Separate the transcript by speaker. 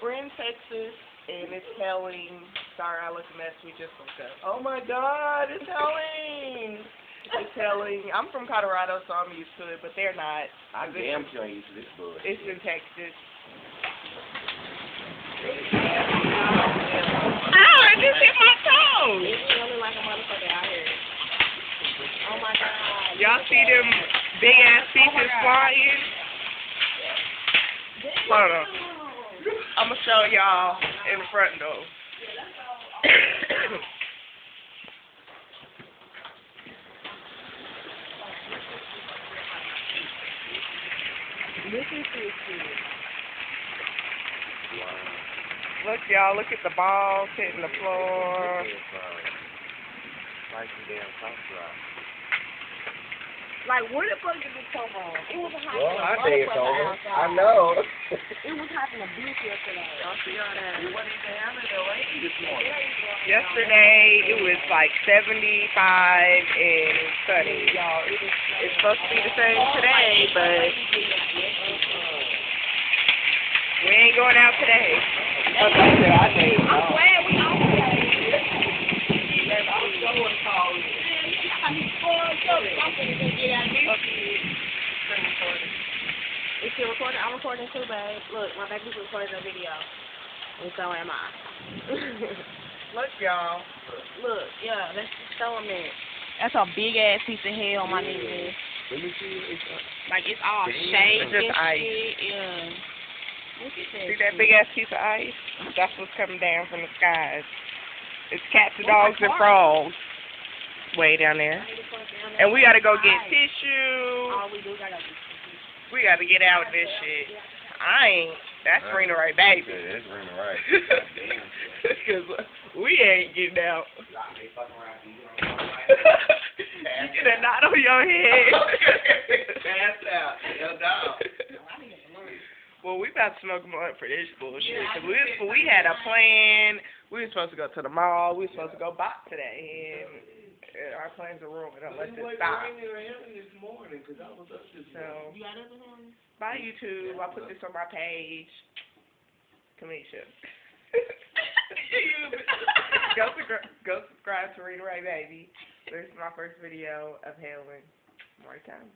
Speaker 1: We're in Texas, and it's hailing. Sorry, I look a mess. We just woke up.
Speaker 2: Oh my God, it's hailing.
Speaker 1: It's hailing. I'm from Colorado, so I'm used to it, but they're not.
Speaker 2: I damn sure ain't used to this bullshit.
Speaker 1: It's in Texas.
Speaker 3: Ow, I just hit my toe.
Speaker 4: It's feeling like a motherfucker out here. Oh my God.
Speaker 1: Y'all see them big ass pieces flying? Hold on. I'm gonna show y'all in the front though.
Speaker 4: This is shit.
Speaker 1: Look, y'all, look at the balls hitting the floor.
Speaker 2: Like some damn soft drop.
Speaker 4: Like, where the fuck did this come from? It was hot.
Speaker 2: Well, I think it's over.
Speaker 4: Outside.
Speaker 2: I know.
Speaker 4: It was hot in the beach yesterday.
Speaker 1: Y'all see all that?
Speaker 2: What did they have in LA this morning?
Speaker 1: Yesterday it was like 75 and sunny. It's supposed to be the same today, but we ain't going out today.
Speaker 2: Like I said, I think it's
Speaker 4: I'm glad we all today. Is she recording? I'm recording too, babe. Look, my baby's recording a video. And so am I.
Speaker 1: Look, y'all.
Speaker 4: Look, yeah, let's just show them that. That's a big ass piece of hell, my nigga.
Speaker 2: Let me see.
Speaker 4: Like, it's all
Speaker 2: Damn.
Speaker 4: shaped
Speaker 1: It's just
Speaker 4: and
Speaker 1: ice.
Speaker 4: shit. Yeah. Look at that.
Speaker 1: See that big ass piece of ice? That's what's coming down from the skies. It's cats and dogs and frogs way down there. And we gotta go get tissue.
Speaker 4: All we do gotta do.
Speaker 1: We gotta get out of this shit. I ain't. That's Renia Ray Baby.
Speaker 2: Yeah, that's Renia Ray.
Speaker 1: Because we ain't getting out. You get a knot on your head.
Speaker 2: Pass out. Hell down.
Speaker 1: Well, we about to smoke them up for this bullshit. Cause we had a plan. We were supposed to go to the mall. We were supposed to go bop today. And our plans are ruined unless it stops. So, bye YouTube. I'll put this on my page. CaMesha. Go subscribe to Renia Ray Baby. This is my first video of hailing. More time.